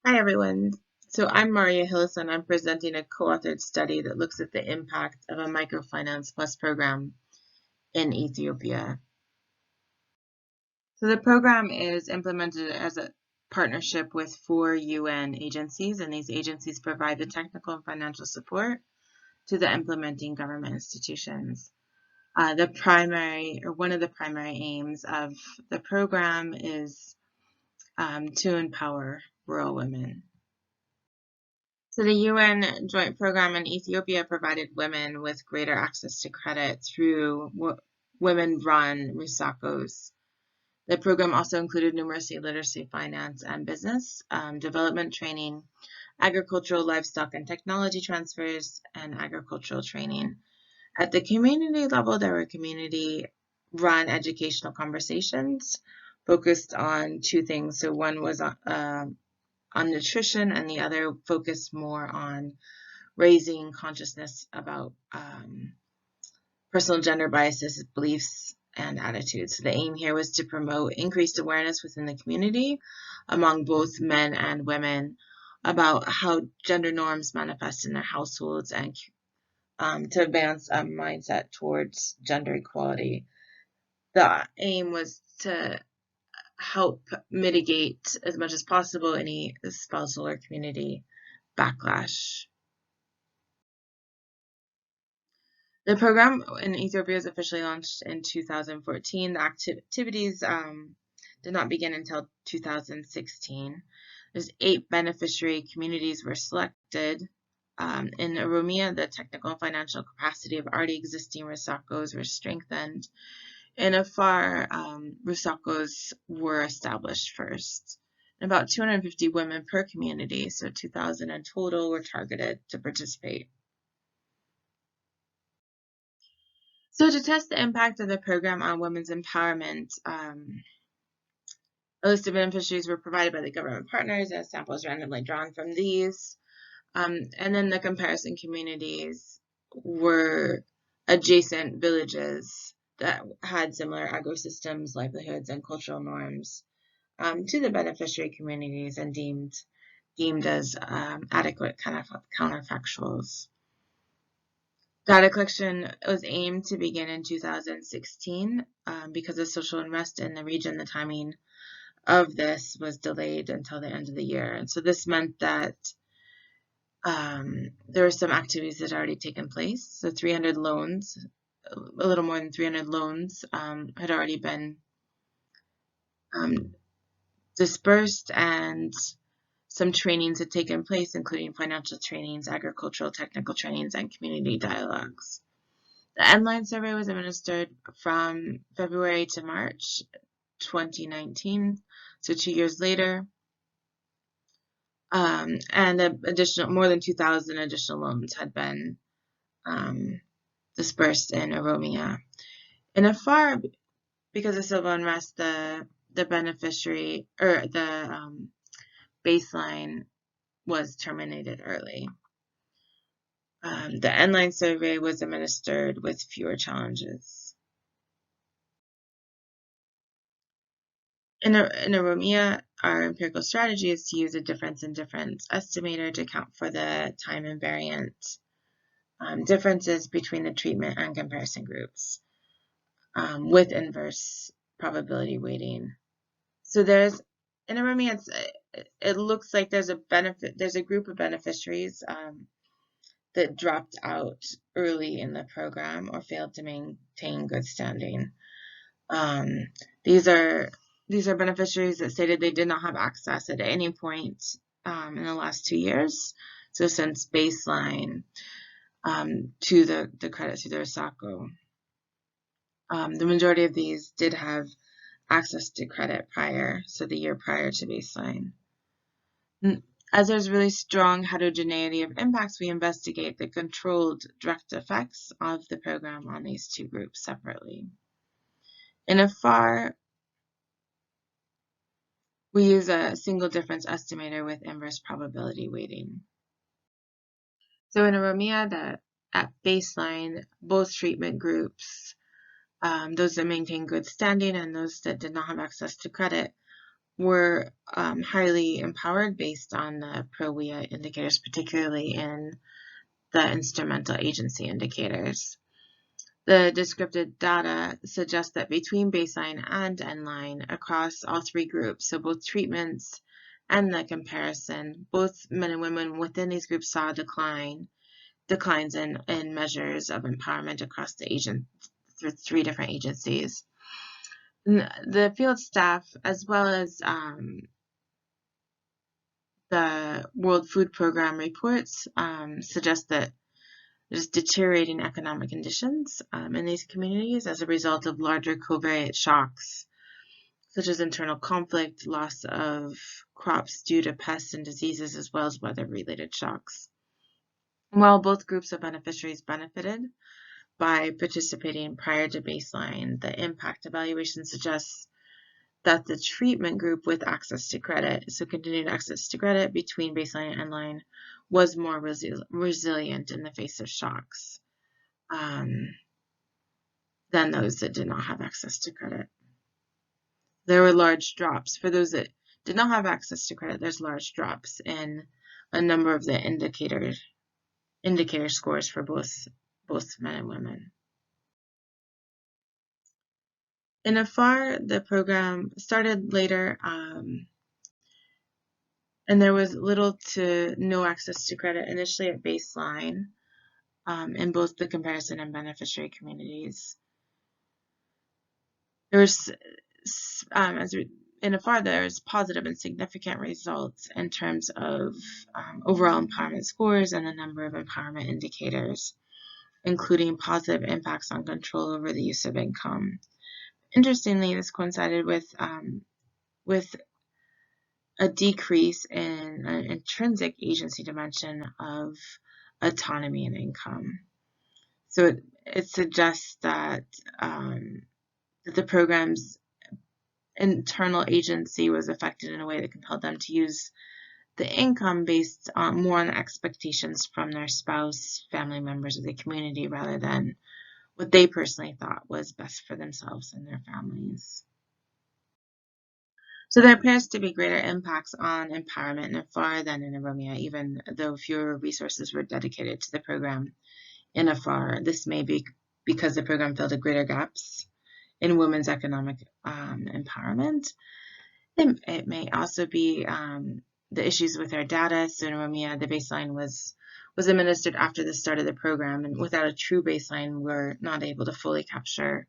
Hi, everyone. So I'm Marya, Hillesland. I'm presenting a co-authored study that looks at the impact of a Microfinance Plus program in Ethiopia. So the program is implemented as a partnership with 4 UN agencies, and these agencies provide the technical and financial support to the implementing government institutions. One of the primary aims of the program is to empower rural women. So the UN Joint Program in Ethiopia provided women with greater access to credit through women-run Rusakos. The program also included numeracy, literacy, finance, and business development training, agricultural, livestock, and technology transfers, and agricultural training. At the community level, there were community-run educational conversations focused on 2 things. So one was on nutrition, and the other focused more on raising consciousness about personal gender biases, beliefs, and attitudes. So the aim here was to promote increased awareness within the community among both men and women about how gender norms manifest in their households and to advance a mindset towards gender equality. The aim was to help mitigate as much as possible any spousal or community backlash. The program in Ethiopia was officially launched in 2014. The activities did not begin until 2016. There's 8 beneficiary communities were selected. In Oromia, the technical and financial capacity of already existing Rusakos were strengthened. In Afar, Rusakos were established first. And about 250 women per community, so 2,000 in total, were targeted to participate. So to test the impact of the program on women's empowerment, a list of beneficiaries were provided by the government partners, and samples randomly drawn from these. And then the comparison communities were adjacent villages that had similar agrosystems, livelihoods, and cultural norms to the beneficiary communities and deemed as adequate counterfactuals. Data collection was aimed to begin in 2016 because of social unrest in the region. The timing of this was delayed until the end of the year, and so this meant that there were some activities that had already taken place. So 300 loans, a little more than 300 loans had already been dispersed, and some trainings had taken place, including financial trainings, agricultural technical trainings, and community dialogues. The Endline survey was administered from February to March 2019, so 2 years later, and more than 2,000 additional loans had been dispersed in Oromia. In Afar, because of civil unrest, the beneficiary or the baseline was terminated early. The Endline survey was administered with fewer challenges. In Oromia, our empirical strategy is to use a difference in difference estimator to account for the time invariant differences between the treatment and comparison groups with inverse probability weighting. So in Oromia, it looks like there's a group of beneficiaries that dropped out early in the program or failed to maintain good standing. These are beneficiaries that stated they did not have access at any point in the last 2 years, so since baseline, to the credit through their SACO. The majority of these did have access to credit the year prior to baseline. As there's really strong heterogeneity of impacts, we investigate the controlled direct effects of the program on these 2 groups separately. In Afar, we use a single difference estimator with inverse probability weighting. So in Oromia, at baseline, both treatment groups, those that maintain good standing and those that did not have access to credit, were highly empowered based on the pro-WEAI indicators, particularly in the instrumental agency indicators. The descriptive data suggests that between baseline and endline across all three groups, so both treatments and the comparison, both men and women within these groups saw declines in measures of empowerment across the three different agencies. The field staff, as well as the World Food Program reports, suggest that there's deteriorating economic conditions in these communities as a result of larger covariate shocks, such as internal conflict, loss of crops due to pests and diseases, as well as weather-related shocks. While both groups of beneficiaries benefited by participating prior to baseline, the impact evaluation suggests that the treatment group with access to credit, so continued access to credit between baseline and endline, was more resilient in the face of shocks than those that did not have access to credit. There were large drops. For those that did not have access to credit, there's large drops in a number of the indicator scores for both men and women. In Afar, the program started later, and there was little to no access to credit initially at baseline in both the comparison and beneficiary communities. There was, in Afar, there's positive and significant results in terms of overall empowerment scores and the number of empowerment indicators, including positive impacts on control over the use of income. Interestingly, this coincided with a decrease in an intrinsic agency dimension of autonomy and income. So it suggests that the program's internal agency was affected in a way that compelled them to use the income based more on expectations from their spouse, family members of the community, rather than what they personally thought was best for themselves and their families. So there appears to be greater impacts on empowerment in Afar than in Oromia, even though fewer resources were dedicated to the program in Afar. This may be because the program filled greater gaps in women's economic empowerment. It may also be the issues with our data. So in Oromia, the baseline was administered after the start of the program, and without a true baseline, we're not able to fully capture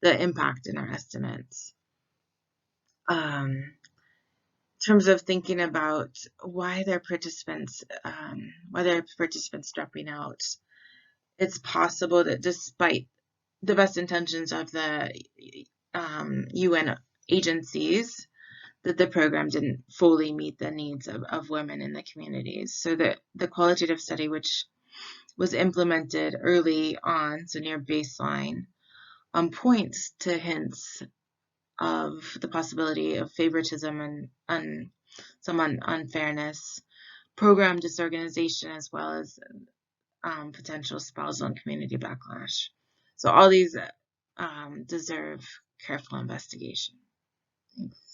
the impact in our estimates. In terms of thinking about why there are participants dropping out, it's possible that despite the best intentions of the UN agencies, that the program didn't fully meet the needs of women in the communities. So the qualitative study, which was implemented early on, so near baseline, points to hints of the possibility of favoritism and some unfairness, program disorganization, as well as potential spousal and community backlash. So all these deserve careful investigation. Thanks.